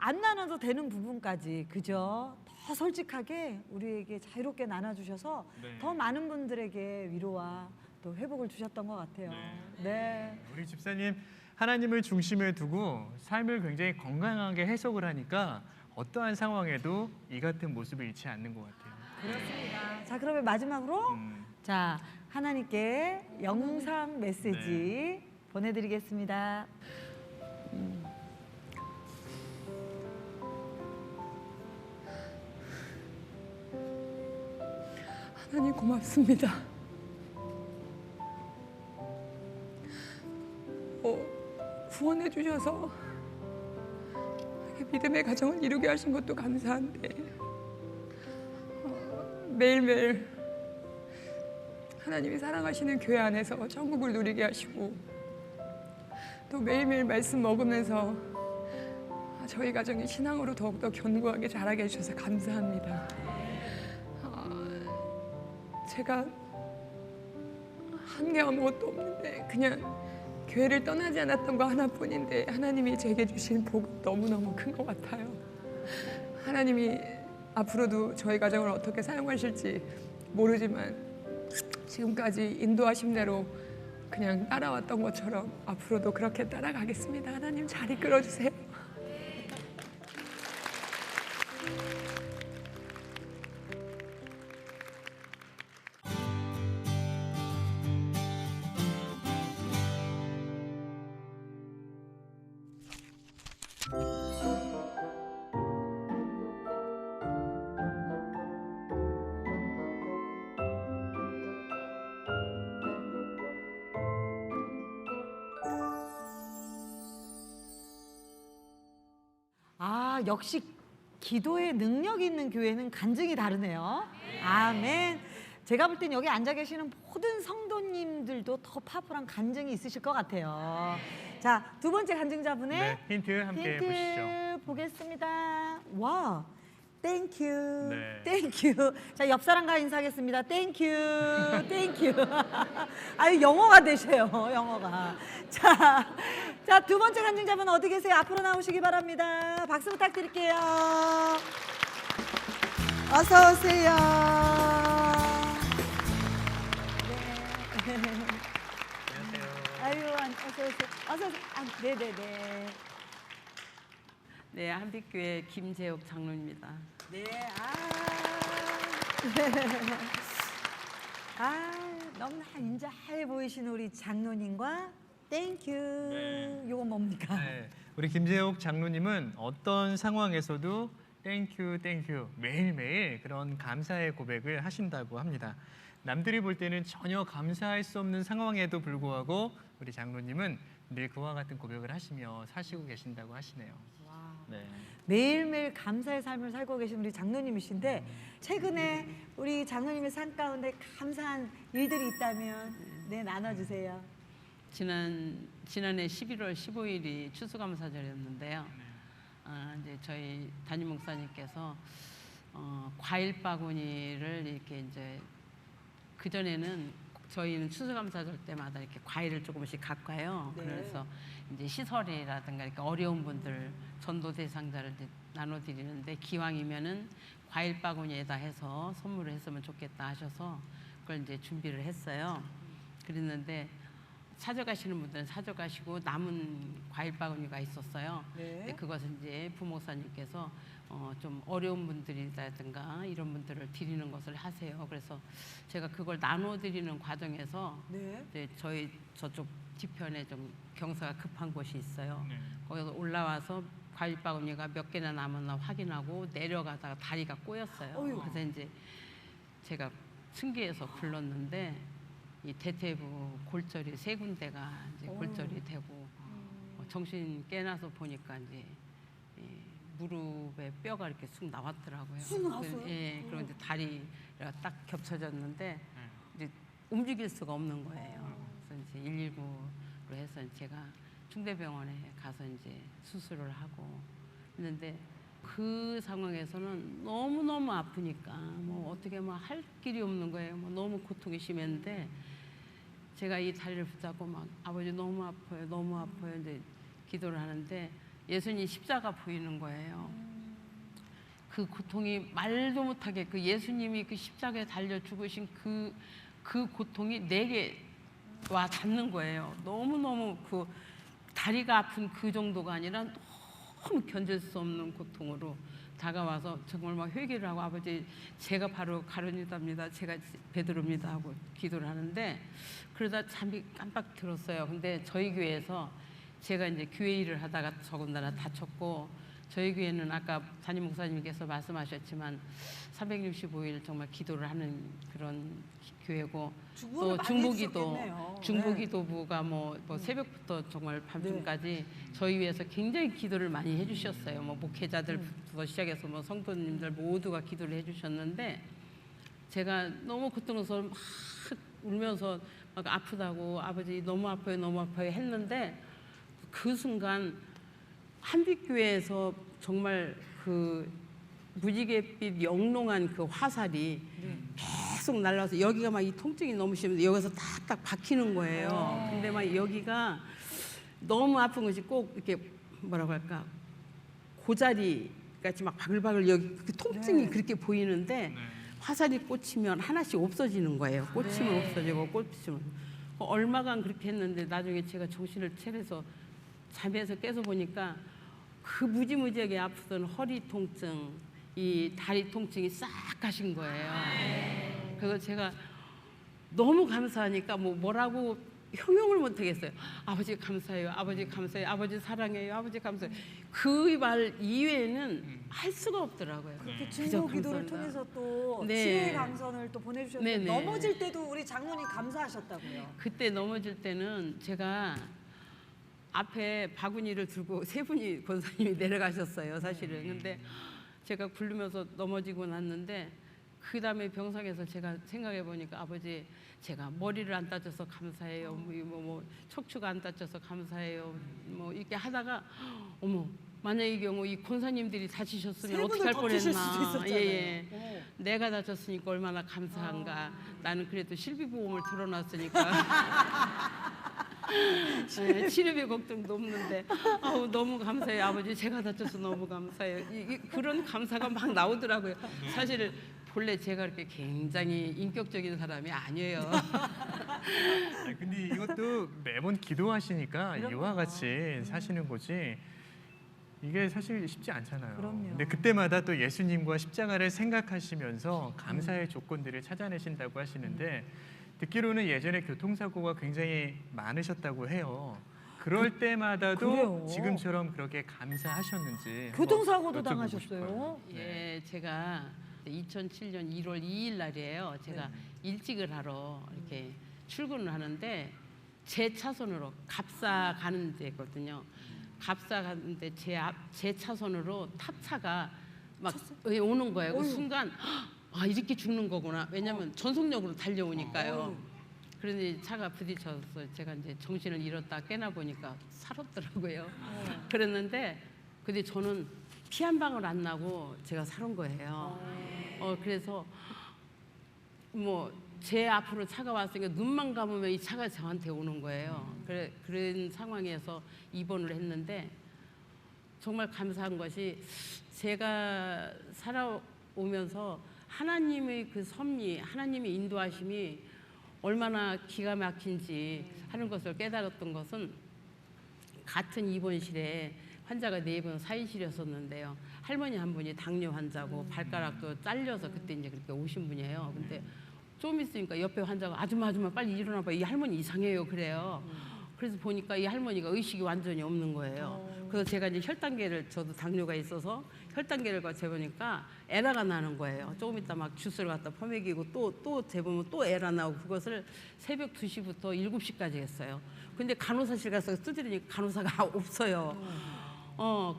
안 나눠도 되는 부분까지 그죠? 더 솔직하게 우리에게 자유롭게 나눠주셔서 네. 더 많은 분들에게 위로와 또 회복을 주셨던 것 같아요. 네. 우리 집사님 하나님을 중심에 두고 삶을 굉장히 건강하게 해석을 하니까 어떠한 상황에도 이 같은 모습을 잃지 않는 것 같아요. 그렇습니다. 자 그러면 마지막으로 자 하나님께 영상 메시지 보내드리겠습니다. 하나님 고맙습니다. 후원해 주셔서 이렇게 믿음의 가정을 이루게 하신 것도 감사한데 매일매일 하나님이 사랑하시는 교회 안에서 천국을 누리게 하시고 또 매일매일 말씀 먹으면서 저희 가정이 신앙으로 더욱더 견고하게 자라게 해주셔서 감사합니다. 제가 한 게 아무것도 없는데 그냥 교회를 떠나지 않았던 거 하나뿐인데 하나님이 제게 주신 복은 너무너무 큰 것 같아요. 하나님이 앞으로도 저희 가정을 어떻게 사용하실지 모르지만 지금까지 인도하신 대로 그냥 따라왔던 것처럼 앞으로도 그렇게 따라가겠습니다. 하나님 잘 이끌어주세요. 역시 기도의 능력이 있는 교회는 간증이 다르네요. 아멘. 제가 볼 땐 여기 앉아 계시는 모든 성도님들도 더 파워풀한 간증이 있으실 것 같아요. 자, 두 번째 간증자분의 네, 힌트 함께 보시죠. 보겠습니다. 와, 땡큐, 네. 땡큐. 자, 옆 사람과 인사하겠습니다. 땡큐, 땡큐. 아유, 영어가 되세요, 영어가. 자, 두 번째 간증자분 어디 계세요? 앞으로 나오시기 바랍니다. 박수 부탁드릴게요. 어서 오세요. 네. 안녕하세요. 아유, 어서 오세요. 어서 오세요. 네네네. 네, 한빛교회 김재옥 장로입니다. 네, 너무나 인자해 보이시는 우리 장로님과 땡큐. 네. 요건 뭡니까? 네, 우리 김재옥 장로님은 어떤 상황에서도 땡큐 땡큐 매일매일 그런 감사의 고백을 하신다고 합니다. 남들이 볼 때는 전혀 감사할 수 없는 상황에도 불구하고 우리 장로님은 늘 그와 같은 고백을 하시며 사시고 계신다고 하시네요. 네. 매일매일 감사의 삶을 살고 계신 우리 장로님이신데 최근에 우리 장로님의 삶 가운데 감사한 일들이 있다면 네 나눠주세요. 지난해 11월 15일이 추수감사절이었는데요. 이제 저희 담임 목사님께서 과일 바구니를 이렇게 이제 그 전에는 저희는 추수감사절 때마다 이렇게 과일을 조금씩 갖고 가요. 네. 그래서 이제 시설이라든가 이렇게 어려운 분들 전도 대상자를 이제 나눠드리는데 기왕이면은 과일 바구니에다 해서 선물을 했으면 좋겠다 하셔서 그걸 이제 준비를 했어요. 그랬는데 사져가시는 분들은 사져가시고 남은 과일 바구니가 있었어요. 네. 근데 그것을 이제 부목사님께서 좀 어려운 분들이라든가 이런 분들을 드리는 것을 하세요. 그래서 제가 그걸 나눠드리는 과정에서 네. 이제 저희 저쪽 뒤편에 좀 경사가 급한 곳이 있어요. 네. 거기서 올라와서 과일 바구니가 몇 개나 남았나 확인하고 내려가다가 다리가 꼬였어요. 어휴. 그래서 이제 제가 층계에서 불렀는데 이 대퇴부 골절이 3군데가 이제 골절이 되고 정신 깨나서 보니까 이제 이 무릎에 뼈가 이렇게 쑥 나왔더라고요. 쑥 나왔어요? 예, 그런데 다리가 딱 겹쳐졌는데 이제 움직일 수가 없는 거예요. 그래서 이제 119로 해서 제가 충대병원에 가서 이제 수술을 하고 했는데 그 상황에서는 너무너무 아프니까 뭐 어떻게 뭐 할 길이 없는 거예요. 뭐 너무 고통이 심했는데 제가 이 다리를 붙잡고 막 아버지 너무 아파요, 너무 아파요 이제 기도를 하는데 예수님 십자가 보이는 거예요. 그 고통이 말도 못하게 그 예수님이 그 십자가에 달려 죽으신 그 고통이 내게 와 닿는 거예요. 너무너무 그 다리가 아픈 그 정도가 아니라 너무 견딜 수 없는 고통으로 다가와서 정말 막 회개를 하고 아버지 제가 바로 가룟유다입니다. 제가 베드로입니다 하고 기도를 하는데 그러다 잠이 깜빡 들었어요. 근데 저희 교회에서 제가 이제 교회 일을 하다가 더군다나 다쳤고 저희 교회는 아까 담임 목사님께서 말씀하셨지만 365일 정말 기도를 하는 그런 교회고 또 중보기도부가 뭐 새벽부터 정말 밤중까지 저희 위해서 굉장히 기도를 많이 해주셨어요. 뭐 목회자들부터 시작해서 뭐 성도님들 모두가 기도를 해주셨는데 제가 너무 고통스러워서 막 울면서 막 아프다고 아버지 너무 아파요 너무 아파요 했는데 그 순간 한빛교회에서 정말 그 무지갯빛 영롱한 그 화살이 계속 날라와서 여기가 막 이 통증이 너무 심한데 여기서 딱딱 박히는 거예요. 근데 막 여기가 너무 아픈 것이 꼭 이렇게 뭐라고 할까 고자리 같이 막 바글바글 여기 그 통증이 그렇게 보이는데 화살이 꽂히면 하나씩 없어지는 거예요. 꽂히면 없어지고 꽂히면 얼마간 그렇게 했는데 나중에 제가 정신을 차려서 잠에서 깨서 보니까 그 무지무지하게 아프던 허리 통증, 이 다리 통증이 싹 가신 거예요. 그래서 제가 너무 감사하니까 뭐라고 형용을 못 하겠어요. 아버지 감사해요. 아버지 감사해요. 아버지 사랑해요. 아버지 감사해요. 그 말 이외에는 할 수가 없더라고요. 그렇게 중보 기도를 통해서 또 지혜 강선을 또 보내주셨는데 넘어질 때도 우리 장로님 감사하셨다고요. 그때 넘어질 때는 제가 앞에 바구니를 들고 3분이 권사님이 내려가셨어요. 사실은. 근데 제가 굴르면서 넘어지고 났는데 그 다음에 병상에서 제가 생각해 보니까 아버지 제가 머리를 안 다쳐서 감사해요. 뭐 척추가 안 다쳐서 감사해요. 뭐 이렇게 하다가 어머 만약 이 경우 이 권사님들이 다치셨으면 어떻게 할 뻔했나. 예. 내가 다쳤으니까 얼마나 감사한가. 나는 그래도 실비보험을 들어놨으니까 치료비 걱정도 없는데 아우 너무 감사해요. 아버지 제가 다쳐서 너무 감사해요. 그런 감사가 막 나오더라고요. 사실 본래 제가 그렇게 굉장히 인격적인 사람이 아니에요. 근데 이것도 매번 기도하시니까 이와 같이 사시는 거지 이게 사실 쉽지 않잖아요. 그럼요. 근데 그때마다 또 예수님과 십자가를 생각하시면서 감사의 조건들을 찾아내신다고 하시는데 듣기로는 예전에 교통사고가 굉장히 많으셨다고 해요. 그럴 때마다도 그래요? 지금처럼 그렇게 감사하셨는지 교통사고도 한번 여쭤보고 당하셨어요? 싶어요. 예, 제가 2007년 1월 2일 날이에요. 제가 일찍을 하러 이렇게 출근을 하는데 제 차선으로 갑사 가는 데거든요. 갑사 가는데 제 차선으로 탑차가 막 오는 거예요. 그 순간 아 이렇게 죽는 거구나. 왜냐면 전속력으로 달려오니까요. 그런데 차가 부딪혀서 제가 이제 정신을 잃었다 깨나 보니까 살았더라고요. 그랬는데 근데 저는 피 한 방울 안 나고 제가 살은 거예요. 그래서 뭐 제 앞으로 차가 왔으니까 눈만 감으면 이 차가 저한테 오는 거예요. 그런 상황에서 입원을 했는데 정말 감사한 것이 제가 살아오면서 하나님의 그 섭리, 하나님의 인도하심이 얼마나 기가 막힌지 하는 것을 깨달았던 것은 같은 입원실에 환자가 4분 사인실이었었는데요. 할머니 한 분이 당뇨 환자고 발가락도 잘려서 그때 이제 그렇게 오신 분이에요. 근데 좀 있으니까 옆에 환자가 아줌마 빨리 일어나봐. 이 할머니 이상해요. 그래요. 그래서 보니까 이 할머니가 의식이 완전히 없는 거예요. 그래서 제가 이제 혈당계를 저도 당뇨가 있어서 혈당계를 재보니까 에러가 나는 거예요. 조금 있다 막 주스를 갖다 퍼먹이고 또 재보면 또 에러 나오고 그것을 새벽 2시부터 7시까지 했어요. 근데 간호사실 가서 두드리니까 간호사가 없어요.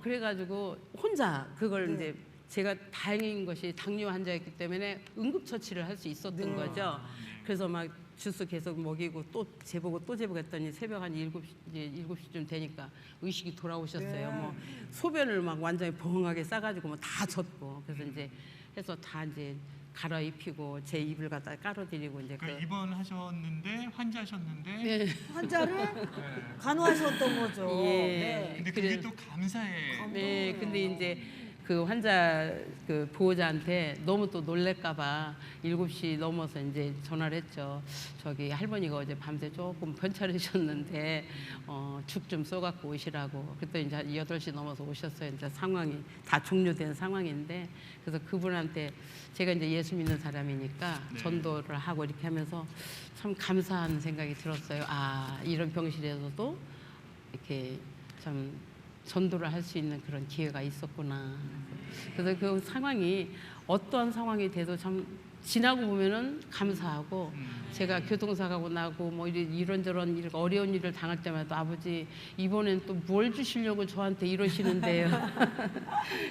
그래가지고 혼자 그걸 이제 제가 다행인 것이 당뇨 환자였기 때문에 응급처치를 할 수 있었던 거죠. 그래서 막 주스 계속 먹이고 또 재보고 했더니 새벽 한 7시쯤 되니까 의식이 돌아오셨어요. 뭐 소변을 막 완전히 벙하게 싸가지고 뭐 다 젖고 그래서 이제 해서 다 이제 갈아입히고 제 입을 갖다 깔아드리고 이제 입원하셨는데 환자셨는데 네. 환자를 간호하셨던 거죠. 예. 근데 그게 또 감사해. 네, 근데 이제 그 환자 그 보호자한테 너무 또 놀랄까봐 7시 넘어서 이제 전화를 했죠. 저기 할머니가 어제 밤새 조금 편찮으셨는데 죽 좀 쏘갖고 오시라고. 그때 이제 8시 넘어서 오셨어요. 이제 상황이 다 종료된 상황인데 그래서 그분한테 제가 이제 예수 믿는 사람이니까 전도를 하고 이렇게 하면서 참 감사한 생각이 들었어요. 아, 이런 병실에서도 이렇게 참 전도를 할 수 있는 그런 기회가 있었구나. 그래서 그 상황이 어떠한 상황이 돼도 참 지나고 보면은 감사하고 제가 교통사고 나고 뭐 이런저런 어려운 일을 당할 때마다 아버지 이번엔 또 뭘 주시려고 저한테 이러시는데요.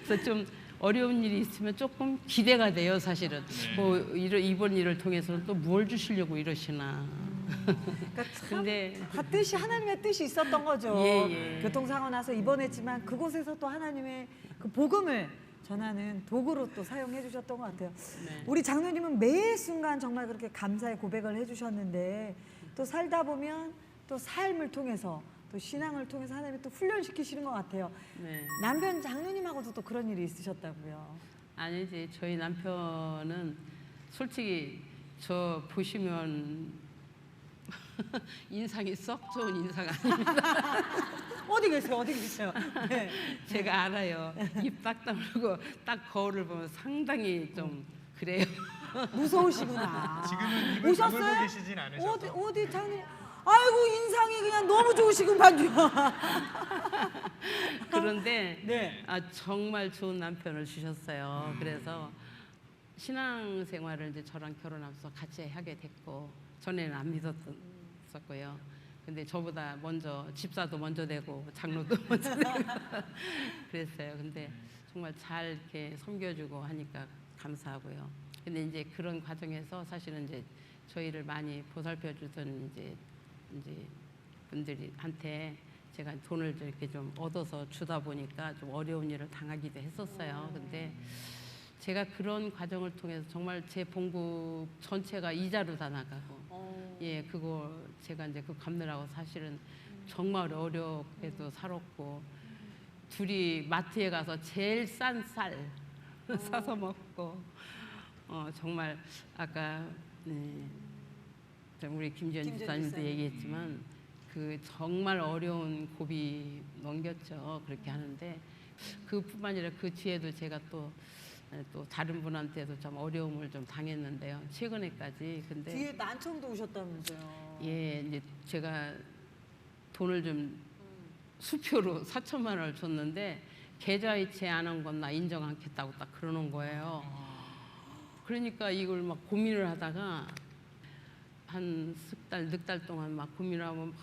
그래서 좀 어려운 일이 있으면 조금 기대가 돼요, 사실은. 뭐 이번 일을 통해서는 또 뭘 주시려고 이러시나. 그러니까 근데 다 뜻이 하나님의 뜻이 있었던 거죠. 예. 교통사고 나서 입원했지만 그곳에서 또 하나님의 그 복음을 전하는 도구로 또 사용해 주셨던 것 같아요. 네. 우리 장로님은 매 순간 정말 그렇게 감사의 고백을 해주셨는데 또 살다 보면 또 삶을 통해서 또 신앙을 통해서 하나님이 또 훈련시키시는 것 같아요. 네. 남편 장로님하고도 또 그런 일이 있으셨다고요. 아니지, 저희 남편은 솔직히 저 보시면 인상이 썩 좋은 인상 아닙니다. 어디 계세요? 네. 제가 알아요. 입 딱 다물고 딱 거울을 보면 상당히 좀 그래요. 무서우시구나. 지금은 입을 오셨어요? 다물고 계시진 않으셔서. 어디 장로님? 아이고 인상이 그냥 너무 좋으시구만요. 그런데 네. 정말 좋은 남편을 주셨어요. 그래서 신앙생활을 이제 저랑 결혼하면서 같이 하게 됐고 전에는 안 믿었었고요. 근데 저보다 먼저 집사도 먼저 되고 장로도 먼저 되고 그랬어요. 근데 정말 잘 이렇게 섬겨주고 하니까 감사하고요. 근데 이제 그런 과정에서 사실은 이제 저희를 많이 보살펴주던 이제 분들한테 제가 돈을 이렇게 좀 얻어서 주다 보니까 좀 어려운 일을 당하기도 했었어요. 근데 제가 그런 과정을 통해서 정말 제 봉급 전체가 이자로 다 나가고, 예, 그거 제가 이제 그 갚느라고 사실은 정말 어렵게도 살았고, 둘이 마트에 가서 제일 싼 쌀 사서 먹고, 정말 아까 우리 김지연 집사님도 얘기했지만 그 정말 어려운 고비 넘겼죠. 그렇게 하는데 그뿐만 아니라 그 뒤에도 제가 또 다른 분한테도 좀 어려움을 좀 당했는데요. 최근에까지. 근데 뒤에 난청도 오셨다면서요. 예, 이제 제가 돈을 좀 수표로 4천만 원을 줬는데 계좌이체 안 한 건 나 인정 않겠다고 딱 그러는 거예요. 그러니까 이걸 막 고민을 하다가 한 넉 달 동안 막 고민을 하고 막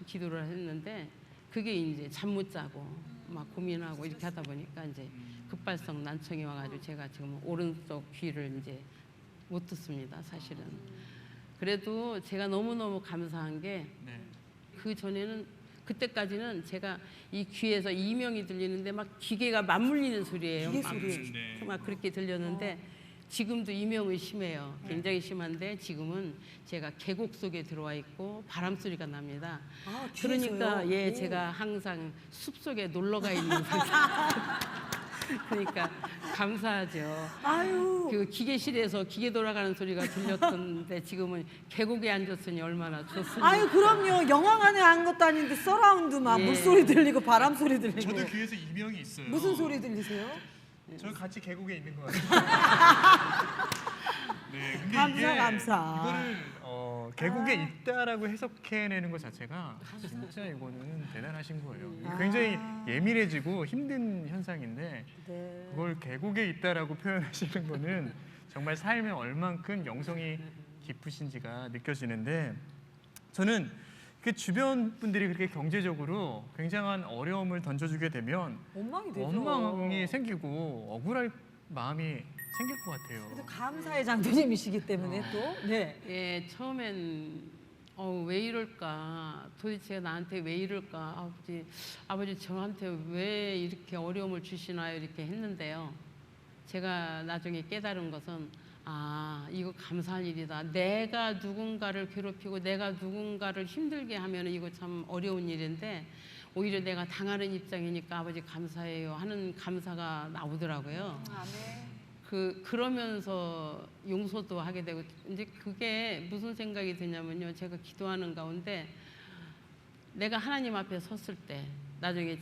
기도를 했는데 그게 이제 잠 못 자고 막 고민하고 이렇게 하다 보니까 이제 급발성 난청이 와가지고 제가 지금 오른쪽 귀를 이제 못 듣습니다, 사실은. 그래도 제가 너무너무 감사한 게 네. 그 전에는 그때까지는 제가 이 귀에서 이명이 들리는데 막 기계가 맞물리는 소리예요. 기계 막, 소리. 막 그렇게 들렸는데 지금도 이명이 심해요. 굉장히 심한데 지금은 제가 계곡 속에 들어와 있고 바람 소리가 납니다. 아, 그러니까 귀에서요? 예, 오. 제가 항상 숲 속에 놀러 가 있는 그러니까 감사하죠. 아유. 그 기계실에서 기계 돌아가는 소리가 들렸던데 지금은 계곡에 앉았으니 얼마나 좋습니까? 아유, 그럼요. 영화 안에 한 것도 아닌데 서라운드 막 예. 물소리 들리고 바람 소리 들리고. 저도 귀에서 이명이 있어요. 무슨 소리 들리세요? 저 같이 계곡에 있는 것 같아요. 네, 근데 감사. 이거를 계곡에 있다라고 해석해내는 것 자체가 진짜 이거는 대단하신 거예요. 이게 굉장히 예민해지고 힘든 현상인데 네. 그걸 계곡에 있다라고 표현하시는 거는 정말 삶에 얼만큼 영성이 깊으신지가 느껴지는데 저는 그 주변 분들이 그렇게 경제적으로 굉장한 어려움을 던져주게 되면 원망이 되죠. 원망이 생기고 억울할 마음이 생길 것 같아요. 그래도 감사의 장도님이시기 때문에 또. 네. 예, 처음엔 왜 이럴까? 도대체 나한테 왜 이럴까? 아버지 저한테 왜 이렇게 어려움을 주시나요? 이렇게 했는데요. 제가 나중에 깨달은 것은 이거 감사할 일이다. 내가 누군가를 괴롭히고 내가 누군가를 힘들게 하면 이거 참 어려운 일인데 오히려 내가 당하는 입장이니까 아버지 감사해요 하는 감사가 나오더라고요. 그러면서 용서도 하게 되고 이제 그게 무슨 생각이 드냐면요. 제가 기도하는 가운데 내가 하나님 앞에 섰을 때 나중에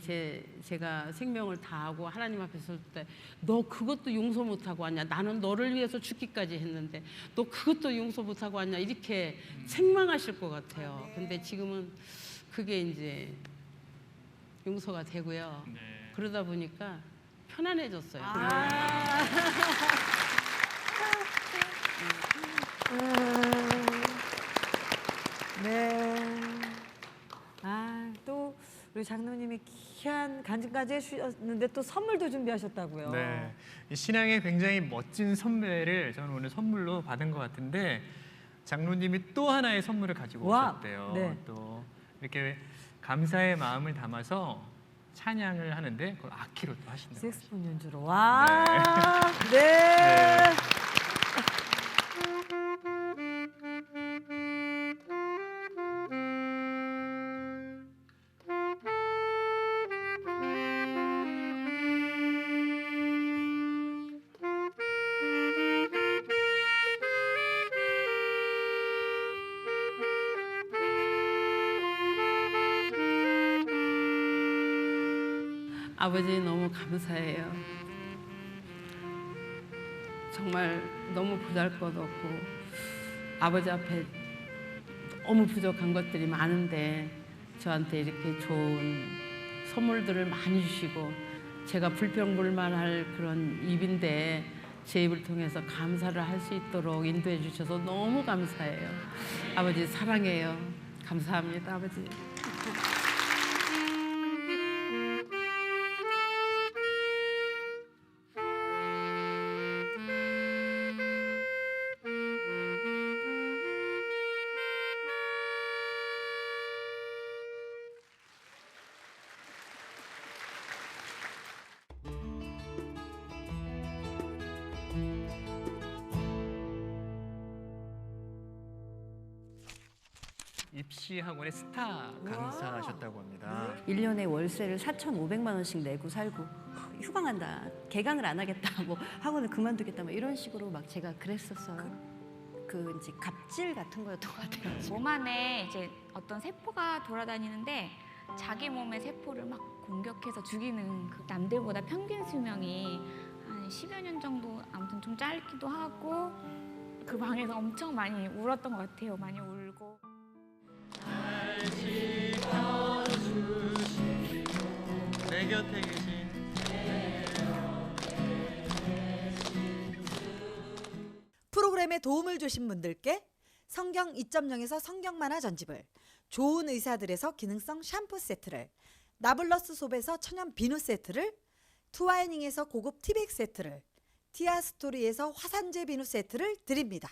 제가 생명을 다하고 하나님 앞에 섰을 때 너 그것도 용서 못하고 왔냐. 나는 너를 위해서 죽기까지 했는데 너 그것도 용서 못하고 왔냐. 이렇게 책망하실 것 같아요. 근데 지금은 그게 이제 용서가 되고요. 그러다 보니까 편안해졌어요. 네. 또 우리 장로님이 귀한 간증까지 해주셨는데 또 선물도 준비하셨다고요. 네, 이 신앙의 굉장히 멋진 선배를 저는 오늘 선물로 받은 것 같은데 장로님이 또 하나의 선물을 가지고 오셨대요. 네. 또 이렇게 감사의 마음을 담아서 찬양을 하는데 그걸 악기로 또 하신다고. 색스폰 연주로. 와. 네. 아버지 너무 감사해요. 정말 너무 보잘것없고 아버지 앞에 너무 부족한 것들이 많은데 저한테 이렇게 좋은 선물들을 많이 주시고 제가 불평불만할 그런 입인데 제 입을 통해서 감사를 할 수 있도록 인도해 주셔서 너무 감사해요. 아버지 사랑해요. 감사합니다, 아버지. 입시 학원의 스타 강사셨다고 합니다. 1년에 월세를 4,500만 원씩 내고 살고 휴강한다, 개강을 안 하겠다, 뭐 학원을 그만두겠다, 뭐 이런 식으로 막 제가 그랬었어요. 그 이제 갑질 같은 거였던 것 같아요. 몸 안에 이제 어떤 세포가 돌아다니는데 자기 몸의 세포를 막 공격해서 죽이는 그 남들보다 평균 수명이 한 10여 년 정도 아무튼 좀 짧기도 하고 그 방에서 엄청 많이 울었던 것 같아요. 많이 울고. 내 곁에 계신 프로그램에 도움을 주신 분들께 성경 2.0에서 성경 만화 전집을, 좋은 의사들에서 기능성 샴푸 세트를, 나블러스 솝에서 천연 비누 세트를, 투와이닝에서 고급 티백 세트를, 티아스토리에서 화산재 비누 세트를 드립니다.